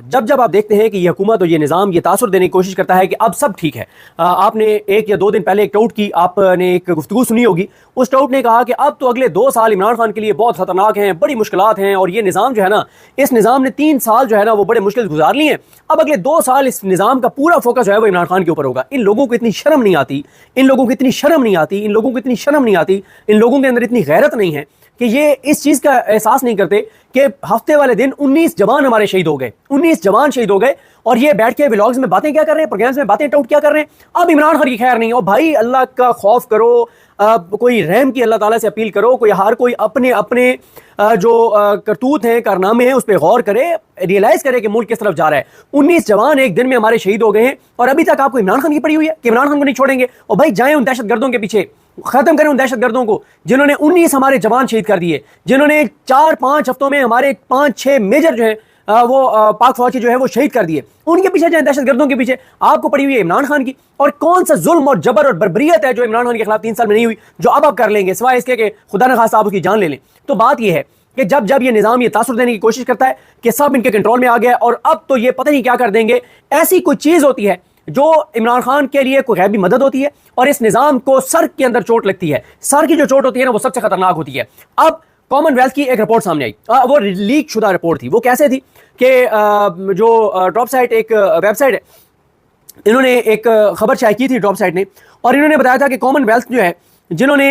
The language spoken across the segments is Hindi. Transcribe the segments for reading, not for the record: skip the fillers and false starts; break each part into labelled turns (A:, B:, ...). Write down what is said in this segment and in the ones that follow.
A: जब जब आप देखते हैं कि ये हुकूमत और ये निज़ाम ये तासुर देने की कोशिश करता है कि अब सब ठीक है, आपने 1 या 2 दिन पहले एक टाउट की आपने एक गुफ्तगू सुनी होगी। उस टाउट ने कहा कि अब तो अगले 2 साल इमरान खान के लिए बहुत खतरनाक हैं, बड़ी मुश्किलात हैं और ये निज़ाम जो है ना, इस निज़ाम ने 3 साल जो है ना वो बड़े मुश्किल गुजार लिए हैं। अब अगले 2 साल इस निज़ाम का पूरा फोकस जो है वो इमरान खान के ऊपर होगा। इन लोगों को इतनी शर्म नहीं आती, इन लोगों को इतनी शर्म नहीं आती, इन लोगों को इतनी शर्म नहीं आती, इन लोगों के अंदर इतनी गैरत नहीं है कि ये इस चीज़ का एहसास नहीं करते कि हफ्ते वाले दिन 19 जवान हमारे शहीद हो गए, 19 जवान शहीद हो गए और ये बैठ के व्लॉग्स में बातें क्या कर रहे हैं, प्रोग्राम्स में बातें टाउट क्या कर रहे हैं। अब इमरान खान की खैर नहीं हो भाई, अल्लाह का खौफ करो, कोई रहम की अल्लाह ताला से अपील करो, हर कोई अपने अपने जो करतूत हैं कारनामे हैं उस पर गौर करे, रियलाइज करे कि मुल्क किस तरफ जा रहा है। 19 जवान एक दिन में हमारे शहीद हो गए हैं और अभी तक आपको इमरान खान की पड़ी हुई है कि इमरान खान को नहीं छोड़ेंगे। और भाई जाएं उन दहशतगर्दों के पीछे, खत्म करें उन दहशतगर्दों को जिन्होंने 19 हमारे जवान शहीद कर दिए, जिन्होंने 4-5 हफ्तों में हमारे 5-6 मेजर जो है वो पाक फौजी जो है वो शहीद कर दिए। उनके पीछे जाए, दहशतगर्दों के पीछे। आपको पड़ी हुई है इमरान खान की। और कौन सा जुल्म और जबर और बर्बरियत है जो इमरान खान के खिलाफ 3 साल में नहीं हुई, जो अब आप कर लेंगे, सिवाय इसके कि खुदा न खास्ता आप उसकी जान ले लें। तो बात यह है कि जब जब ये निज़ाम ये तासुर देने की कोशिश करता है कि सब इनके कंट्रोल में आ गया और अब तो ये पता नहीं क्या कर देंगे, ऐसी कोई चीज़ होती है जो इमरान खान के लिए कोई गैबी मदद होती है और इस निज़ाम को सर के अंदर चोट लगती है। सर की जो चोट होती है ना वो सबसे खतरनाक होती है। अब कॉमनवेल्थ की एक रिपोर्ट सामने आई, वो लीक शुदा रिपोर्ट थी। वो कैसे थी कि जो ड्रॉप साइट एक वेबसाइट है, इन्होंने एक खबर शायद की थी ड्रॉप साइट ने, और इन्होंने बताया था कि कॉमनवेल्थ जो है जिन्होंने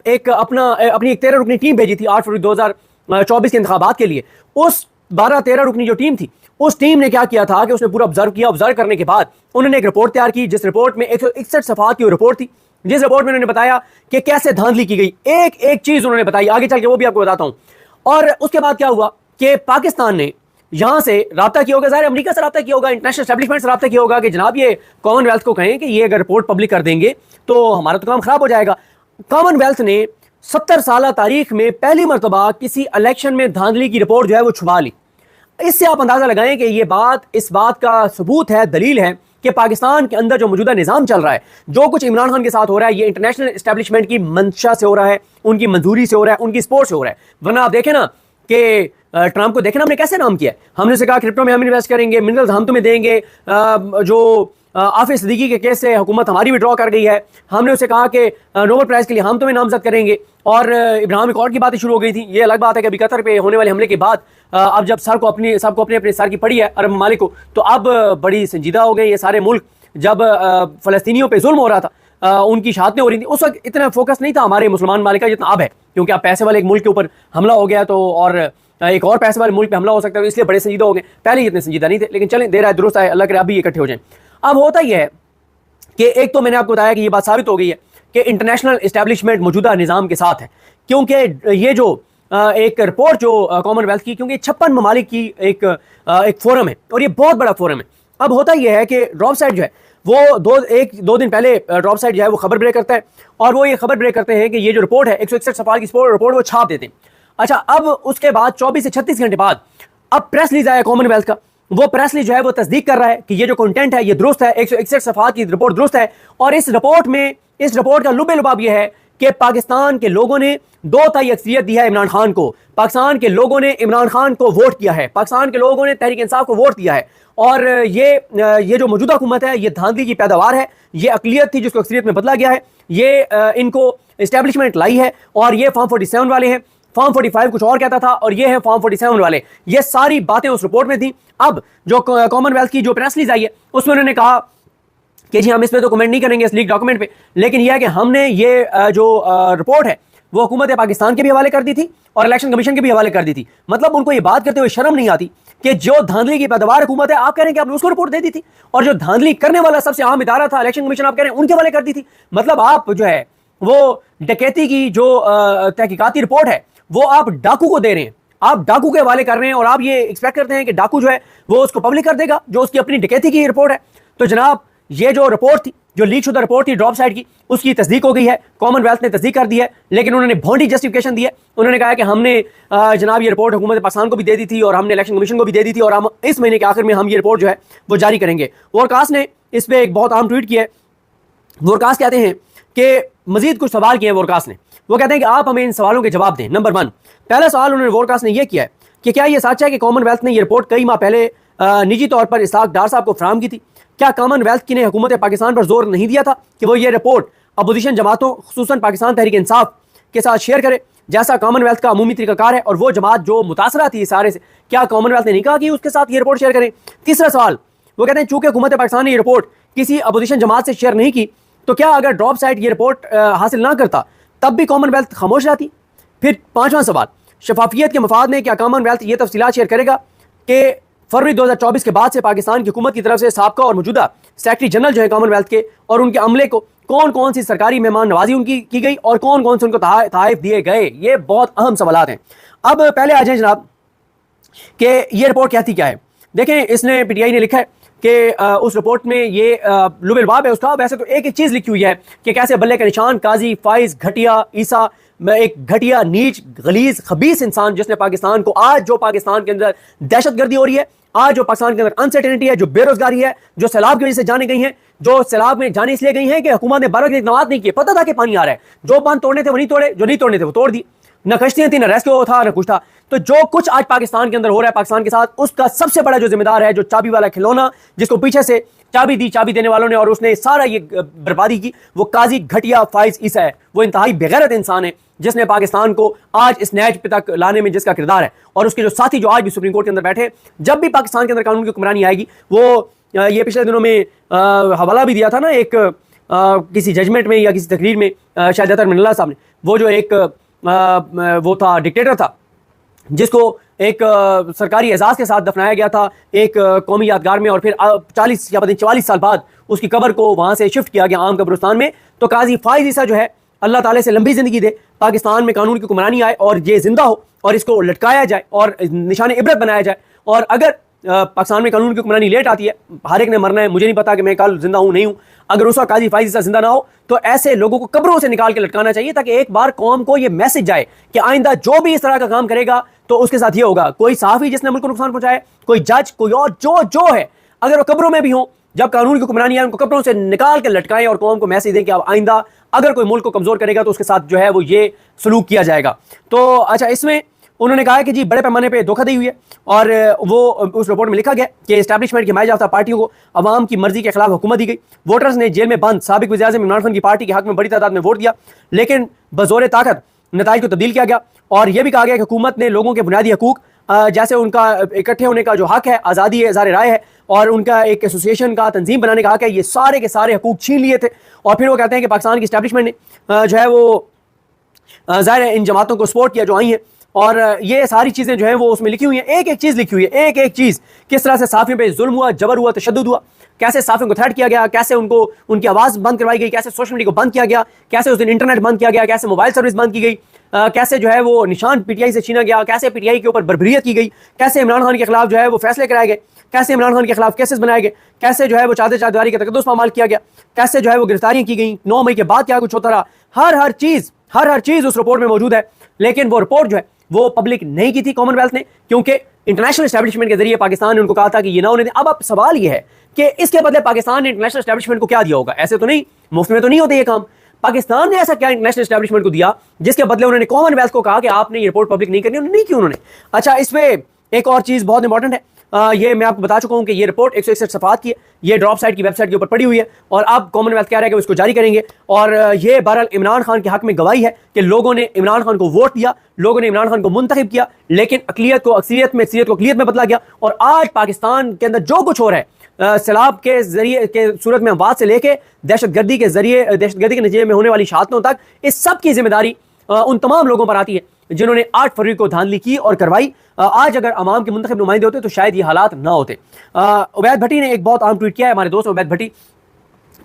A: एक अपनी एक 13 रुकनी टीम भेजी थी 8 फरवरी 2024 के इंतखाबात के लिए, उस 12-13 रुकनी जो टीम थी उस टीम ने क्या किया था कि उसने पूरा ऑब्जर्व किया। ऑब्जर्व करने के बाद उन्होंने एक रिपोर्ट तैयार की, जिस रिपोर्ट में 161 सफ़हात की रिपोर्ट थी, जिस रिपोर्ट में उन्होंने बताया कि कैसे धांधली की गई। एक एक चीज उन्होंने बताई, आगे चल के वो भी आपको बताता हूं। और उसके बाद क्या हुआ कि पाकिस्तान ने यहां से रब्ता किया होगा, ज़ाहिर अमेरिका से रब्ता किया होगा, इंटरनेशनल एस्टेब्लिशमेंट से रब्ता किया होगा कि जनाब ये कॉमनवेल्थ को कहें कि ये अगर रिपोर्ट पब्लिक कर देंगे तो हमारा तो काम खराब हो जाएगा। कॉमनवेल्थ ने 70 साल तारीख में पहली मरतबा किसी इलेक्शन में धांधली की रिपोर्ट जो है वो छुपा ली। इससे आप अंदाजा लगाएं कि ये बात, इस बात का सबूत है, दलील है कि पाकिस्तान के अंदर जो मौजूदा निज़ाम चल रहा है, जो कुछ इमरान खान के साथ हो रहा है, ये इंटरनेशनल एस्टेब्लिशमेंट की मंशा से हो रहा है, उनकी मंजूरी से हो रहा है, उनकी सपोर्ट से हो रहा है। वरना आप देखें ना कि ट्रंप को देखें, हमने कैसे नाम किया है, हमने उसे कहा क्रिप्टो में हम इन्वेस्ट करेंगे, मिनरल्स हम तुम्हें देंगे, जो आफिस सिद्दीकी के केस से हुकूमत हमारी विड्रॉ कर गई है, हमने उसे कहा कि नोबेल प्राइज़ के लिए हम तुम्हें नामजद करेंगे। और इब्राहिम अकॉर्ड की बातें शुरू हो गई थी। ये अलग बात है कि अभी कतर पे होने वाले हमले के बाद अब जब सबको अपने अपने सर की पड़ी है अरब ममालिक को, तो अब बड़ी संजीदा हो गई ये सारे मुल्क। जब फ़लस्तीनियों पे जुल्म हो रहा था, उनकी शहादतें हो रही थी, उस वक्त इतना फोकस नहीं था हमारे मुसलमान ममालिक का जितना अब है, क्योंकि अब पैसे वाले एक मुल्क के ऊपर हमला हो गया तो और एक और पैसे वाले मुल्क पे हमला हो सकता है, इसलिए बड़े संजीदा हो गए। पहले इतने संजीदा नहीं थे, लेकिन चलें, देर आए दुरुस्त आए, अल्लाह करे अभी इकट्ठे हो जाएं। अब होता ही है कि एक तो मैंने आपको बताया कि ये बात साबित हो गई है कि इंटरनेशनल एस्टेब्लिशमेंट मौजूदा निज़ाम के साथ है, क्योंकि ये जो एक रिपोर्ट जो कॉमनवेल्थ की, क्योंकि 56 ममालिक की एक फोरम है और ये बहुत बड़ा फोरम है। अब होता यह है कि ड्रॉप साइट जो है वो 2 दिन पहले ड्रॉप साइट जो है वो खबर ब्रेक करता है, और वो ये खबर ब्रेक करते हैं कि ये जो रिपोर्ट है 161 सफ़हात की रिपोर्ट वो छाप देते हैं। अच्छा, अब उसके बाद 24 से 36 घंटे बाद अब प्रेस रिलीज आया कॉमनवेल्थ का। वो प्रेस रिलीज जो है वो तस्दीक कर रहा है कि ये जो कंटेंट है ये दुरुस्त है, 161 सफ़हात की रिपोर्ट दुरुस्त है। और इस रिपोर्ट का लुबे लुबाब ये है कि पाकिस्तान के लोगों ने 2/3 अक्सरियत दी है इमरान खान को। पाकिस्तान के लोगों ने इमरान खान को वोट किया है, पाकिस्तान के लोगों ने तहरीक इंसाफ को वोट दिया है। और ये जो मौजूदा हुकूमत है ये धांधली की पैदावार है, ये अकलियत थी जिसको अक्सरियत में बदला गया है, ये इनको इस्टेब्लिशमेंट लाई है। और ये फॉर्म 47 वाले हैं, फॉर्म 45 कुछ और कहता था और ये है फॉर्म 47 वाले। ये सारी बातें उस रिपोर्ट में थी। अब जो कॉमनवेल्थ की जो प्रेस रिलीज आई है उसमें उन्होंने कहा कि जी हम इस पे तो कमेंट नहीं करेंगे इस लीक डॉक्यूमेंट पे, लेकिन यह है कि हमने ये जो रिपोर्ट है वो हुकूमत पाकिस्तान के भी हवाले कर दी थी और इलेक्शन कमीशन के भी हवाले कर दी थी। मतलब उनको ये बात करते हुए शर्म नहीं आती कि जो धांधली की पैदावार हुकूमत है, आप कह रहे हैं कि आपने उसको रिपोर्ट दे दी थी, और जो धांधली करने वाला सबसे अहम इदारा था इलेक्शन कमीशन, आप कह रहे हैं उनके हवाले कर दी थी। मतलब आप जो है वो डकैती की जो तहकीकाती रिपोर्ट है वो आप डाकू को दे रहे हैं, आप डाकू के हवाले कर रहे हैं, और आप ये एक्सपेक्ट करते हैं कि डाकू जो है वो उसको पब्लिक कर देगा जो उसकी अपनी डकैती की रिपोर्ट है। तो जनाब ये जो रिपोर्ट थी, जो लीक शुदा रिपोर्ट थी ड्रॉप साइट की, उसकी तस्दीक हो गई है, कॉमनवेल्थ ने तस्दीक कर दी है, लेकिन उन्होंने भोंडी जस्टिफिकेशन दी है। उन्होंने कहा कि हमने जनाब ये रिपोर्ट हुकूमत पाकिस्तान को भी दे दी थी और हमने इलेक्शन कमीशन को भी दे दी थी, और हम इस महीने के आखिर में हम ये रिपोर्ट जो है वो जारी करेंगे। वोरकास्ट ने इस पर एक बहुत अहम ट्वीट किया है। वोरकास्ट कहते हैं कि मजीद कुछ सवाल किए हैं वोरकास्ट ने, वो कहते हैं कि आप हमें इन सवालों के जवाब दें। नंबर 1, पहला सवाल उन्होंने वोरकास्ट ने यह किया है कि क्या यह सच है कि कॉमनवेल्थ ने यह रिपोर्ट कई माह पहले निजी तौर पर इसहाक डार साहब को फराहम की थी? क्या कॉमनवेल्थ की ने हुकूमत पाकिस्तान पर जोर नहीं दिया था कि वो ये रिपोर्ट अपोजिशन जमातों खुसूसन पाकिस्तान तहरीक इंसाफ के साथ शेयर करे, जैसा कॉमनवेल्थ का अमूमी तरीकाकार है, और वो जमात जो मुतासरा थी सारे से, क्या कॉमनवेल्थ ने नहीं कहा कि उसके साथ ये रिपोर्ट शेयर करें? तीसरा सवाल, वो कहते हैं चूंकि हुकूमत पाकिस्तान ने ये रिपोर्ट किसी अपोजिशन जमात से शेयर नहीं की, तो क्या अगर ड्रॉप साइट ये रिपोर्ट हासिल ना करता तब भी कॉमनवेल्थ खामोश रहती? फिर पांचवा सवाल, शफाफियत के मफाद में क्या कॉमनवेल्थ ये तफसीलात शेयर करेगा कि फरवरी 2024 के बाद से पाकिस्तान की हुकूमत की तरफ से साबका और मौजूदा सेक्रेटरी जनरल जो है कॉमनवेल्थ के और उनके अमले को कौन कौन सी सरकारी मेहमान नवाजी उनकी की गई और कौन कौन से उनको तहाइफ दिए गए? ये बहुत अहम सवाल हैं। अब पहले आ जाए जनाब कि ये रिपोर्ट कहती क्या है। देखें, इसने पीटीआई ने लिखा है कि उस रिपोर्ट में ये लुबेलबाब है उसका, वैसे तो एक एक चीज़ लिखी हुई है कि कैसे बल्ले का निशान काजी फाइज घटिया ईसा, एक घटिया नीच गलीज खबीस इंसान जिसने पाकिस्तान को आज जो पाकिस्तान के अंदर दहशतगर्दी हो रही है, आज जो पाकिस्तान के अंदर अनसर्टेनिटी है, जो बेरोजगारी है, जो सैलाब की वजह से जाने गई हैं, जो सैलाब में जाने इसलिए गई हैं कि हुकूमत ने 12 के इकदाम नहीं किए, पता था कि पानी आ रहा है, जो बांध तोड़ने थे वो नहीं तोड़े, जो नहीं तोड़ने थे वो तोड़ दी, न कश्तियां थी, न रेस्क्यू था, न कुछ था। तो जो कुछ आज पाकिस्तान के अंदर हो रहा है पाकिस्तान के साथ, उसका सबसे बड़ा जो जिम्मेदार है, जो चाबी वाला खिलौना जिसको पीछे से चाबी दी चाबी देने वालों ने और उसने सारा ये बर्बादी की, वो काजी घटिया फाइज ईसा है। वो इंतहाई बेगैरत इंसान है जिसने पाकिस्तान को आज इस नैज पे तक लाने में जिसका किरदार है, और उसके जो साथी जो आज भी सुप्रीम कोर्ट के अंदर बैठे, जब भी पाकिस्तान के अंदर कानून की हुक्मरानी आएगी, वो ये पिछले दिनों में हवाला भी दिया था ना एक किसी जजमेंट में या किसी तकरीर में शायद अतर मिनल्ला साहब ने, वो जो एक वो था डिक्टेटर था जिसको एक सरकारी एजाज के साथ दफनाया गया था एक कौमी यादगार में, और फिर 40 या 44 साल बाद उसकी कब्र को वहाँ से शिफ्ट किया गया आम कब्रिस्तान में। तो काजी फाइज ईसा जो है, अल्लाह ताला से लंबी जिंदगी दे, पाकिस्तान में कानून की हुक्मरानी आए और ये जिंदा हो और इसको लटकाया जाए और निशान इबरत बनाया जाए। और अगर पाकिस्तान में कानून की हुक्मरानी लेट आती है, हर एक ने मरना है, मुझे नहीं पता कि मैं कल जिंदा हूँ नहीं हूँ, अगर उस वक्त काजी फाइज ईसा जिंदा ना हो तो ऐसे लोगों को कब्रों से निकाल के लटकाना चाहिए, ताकि एक बार कौम को ये मैसेज जाए कि आइंदा जो भी इस तरह का काम करेगा तो उसके साथ ये होगा। कोई सहाफी जिसने मुल्क को नुकसान पहुंचाए, कोई जज, कोई और जो है, अगर वो कब्रों में भी हो, जब कानून की हुक्मरानी है, उनको कब्रों से निकाल के लटकाएं और कौम को मैसेज दें कि अब आइंदा अगर कोई मुल्क को कमजोर करेगा तो उसके साथ जो है वो ये सलूक किया जाएगा। तो अच्छा, इसमें उन्होंने कहा कि जी बड़े पैमाने पे धोखाधड़ी हुई है, और वो उस रिपोर्ट में लिखा गया कि एस्टैब्लिशमेंट की हिमायत याफ्ता पार्टियों को अवाम की मर्जी के खिलाफ हुकूमत दी गई। वोटर्स ने जेल में बंद साबिक वज़ीर-ए-आज़म इमरान खान की पार्टी के हक में बड़ी तादाद में वोट दिया, लेकिन बजोर ताकत नताइज को तब्दील किया गया। और यह भी कहा गया कि हुकूमत ने लोगों के बुनियादी हकूक जैसे उनका इकट्ठे होने का जो हक है, आज़ादी है, इज़हार राय है, और उनका एक एसोसिएशन का तंजीम बनाने का हक है, ये सारे के सारे हकूक छीन लिए थे। और फिर वो कहते हैं कि पाकिस्तान की एस्टैब्लिशमेंट ने जो है वो ज़ाहिर है इन जमातों को सपोर्ट किया जो आई हैं, और ये सारी चीज़ें जो हैं वो उसमें लिखी हुई हैं, एक एक चीज़ लिखी हुई है, एक एक चीज़, किस तरह से साफियों पे जुल्म हुआ, जबर हुआ, तशद्दुद हुआ, कैसे साफियों को थ्रेट किया गया, कैसे उनको उनकी आवाज़ बंद करवाई गई, कैसे सोशल मीडिया को बंद किया गया, कैसे उस दिन इंटरनेट बंद किया गया, कैसे मोबाइल सर्विस बंद की गई, कैसे जो है वो निशान पीटीआई से छीना गया, कैसे पीटीआई के ऊपर बर्बरियत की गई, कैसे इमरान खान के खिलाफ जो है वो फैसले कराए गए, कैसे इमरान खान के खिलाफ केसेस बनाए गए, कैसे जो है वो चादरदारी का तकद्दुस पामाल किया गया, कैसे जो है वो गिरफ्तारियां की गई, 9 मई के बाद क्या कुछ होता रहा, हर चीज़ उस रिपोर्ट में मौजूद है। लेकिन वो रिपोर्ट जो है वो पब्लिक नहीं की थी कॉमनवेल्थ ने, क्योंकि इंटरनेशनल एस्टैब्लिशमेंट के जरिए पाकिस्तान ने उनको कहा था कि ये ना होने दें। अब सवाल ये है कि इसके बदले पाकिस्तान ने इंटरनेशनल एस्टैब्लिशमेंट को क्या दिया होगा? ऐसे तो नहीं, मुफ्त में तो नहीं होते ये काम। पाकिस्तान ने ऐसा क्या इंटरनेशनल एस्टैब्लिशमेंट को दिया जिसके बदले उन्होंने कॉमनवेल्थ को कहा कि आपने ये रिपोर्ट पब्लिक नहीं करनी? उन्होंने नहीं की उन्होंने। अच्छा, इसमें एक और चीज़ बहुत इंपॉर्टेंट है, ये मैं आपको बता चुका हूं कि ये रिपोर्ट 161 सफ़ात की है, ये ड्रॉप साइट की वेबसाइट के ऊपर पड़ी हुई है, और अब कॉमनवेल्थ कह रहा है कि उसको जारी करेंगे। और ये बहरहाल इमरान खान के हक में गवाही है कि लोगों ने इमरान खान को वोट दिया, लोगों ने इमरान खान को मुंतखब किया, लेकिन अक़लियत को अक्सरियत में, अक्सरियत को अक़लियत में बदला गया। और आज पाकिस्तान के अंदर जो कुछ हो रहा है, सैलाब के जरिए के सूरत में अमवात से लेके दहशतगर्दी के जरिए, दहशतगर्दी के नतीजे में होने वाली शहादतों तक, इस सब की जिम्मेदारी उन तमाम लोगों पर आती है जिन्होंने 8 फरवरी को धांधली की और करवाई। आज अगर अवाम के मुंतखब नुमाइंदे होते तो शायद ये हालात ना होते। उबैद भट्टी ने एक बहुत आम ट्वीट किया है, हमारे दोस्त उबैद भट्टी,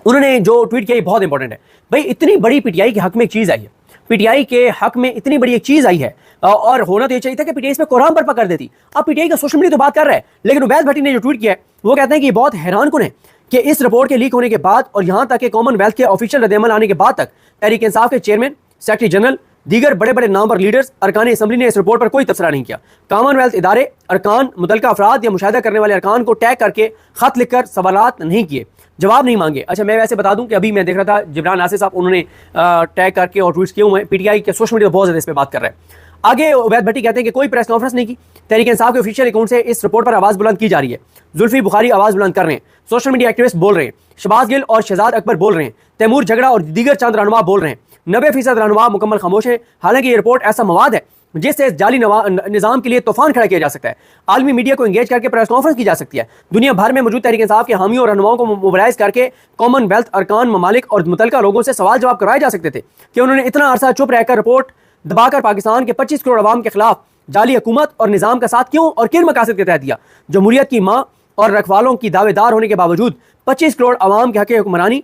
A: उन्होंने जो ट्वीट किया बहुत इंपॉर्टेंट है। भाई, इतनी बड़ी पीटीआई के हक में एक चीज़ आई है, पीटीआई के हक में इतनी बड़ी एक चीज़ आई है, और होना तो ये चाहिए था कि पीटीआई इस पर कुरान पर पकड़ देती। अब पीटीआई का सोशल मीडिया तो बात कर रहा है, लेकिन उबैद भट्टी ने जो ट्वीट किया है वो कहते हैं कि ये बहुत हैरानकुन है कि इस रिपोर्ट के लीक होने के बाद और यहाँ तक कि कॉमनवेल्थ के ऑफिशियल रद्द-ए-अमल आने के बाद तक तहरीक इंसाफ के चेयरमैन, सेक्रेटरी जनरल, दीगर बड़े बड़े नामवर लीडर्स, अरकान असम्बली ने इस रिपोर्ट पर कोई तबसरा नहीं किया। कॉमनवेल्थ इदारे, अरकान, मुतल्लिका अफराद या मुशाहिदा करने वाले अरकान को टैग करके खत लिखकर सवालात नहीं किए, जवाब नहीं मांगे। अच्छा, मैं वैसे बता दूं कि अभी मैं देख रहा था जिब्रान नासिर साहब, उन्होंने टैग करके और ट्वीट्स किए हुए हैं, पीटीआई के सोशल मीडिया बहुत ज़्यादा इस पर बात कर रहे हैं। आगे उबैद भट्टी कहते हैं कि कोई प्रेस कॉन्फ्रेंस नहीं की, तहरीक इंसाफ के ऑफिशियल अकाउंट से इस रिपोर्ट पर आवाज़ बुलंद की जा रही है। जुल्फी बुखारी आवाज़ बुलंद कर रहे हैं, सोशल मीडिया एक्टिविस्ट बोल रहे हैं, शहबाज गिल और शहजाद अकबर बोल रहे हैं, तैमूर झगड़ा और दीगर चंद रहनुमा बोल रहे हैं। 90% रहनुमा मुकम्मल खामोश है। हालांकि ये रिपोर्ट ऐसा मवाद है जिससे जाली निज़ाम के लिए तूफान खड़ा किया जा सकता है। आलमी मीडिया को एंगेज करके प्रेस कॉन्फ्रेंस की जा सकती है। दुनिया भर में मौजूद तहरीक इंसाफ के हामियों और रहनुमाओं को मोबिलाइज करके कॉमनवेल्थ अरकान ममालिक और मुतलका लोगों से सवाल जवाब करवाए जा सकते थे कि उन्होंने इतना अरसा चुप रहकर रिपोर्ट दबाकर पाकिस्तान के 25 करोड़ अवाम के खिलाफ जाली हुकूमत और निज़ाम का साथ क्यों और किन मकासद के तहत दिया। जमहूरियत की माँ और रखवालों की दावेदार होने के बावजूद 25 करोड़ अवाम के हक़ हुक्मरानी,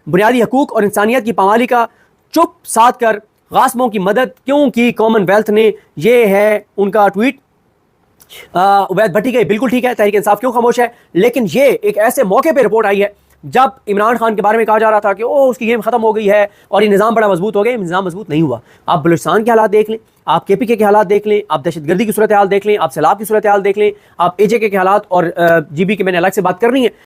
A: बुनियादी हकूक़ और इंसानियत की पामाली का चुप साध कर गासबों की मदद क्यों की कॉमनवेल्थ ने। ये है उनका ट्वीट। उबैद भट्टी का बिल्कुल ठीक है, तहरीक इंसाफ क्यों खामोश है, लेकिन ये एक ऐसे मौके पे रिपोर्ट आई है जब इमरान खान के बारे में कहा जा रहा था कि ओ उसकी गेम खत्म हो गई है और ये निज़ाम बड़ा मजबूत हो गया। निज़ाम मजबूत नहीं हुआ। आप बलूचिस्तान के हालात देख लें, आप KPK के हालात देख लें, आप दहशतगर्दी की सूरत हाल देख लें, आप सैलाब की सूरत हाल देख लें, आप AJK के हालात और GB की मैंने अलग से बात करनी है।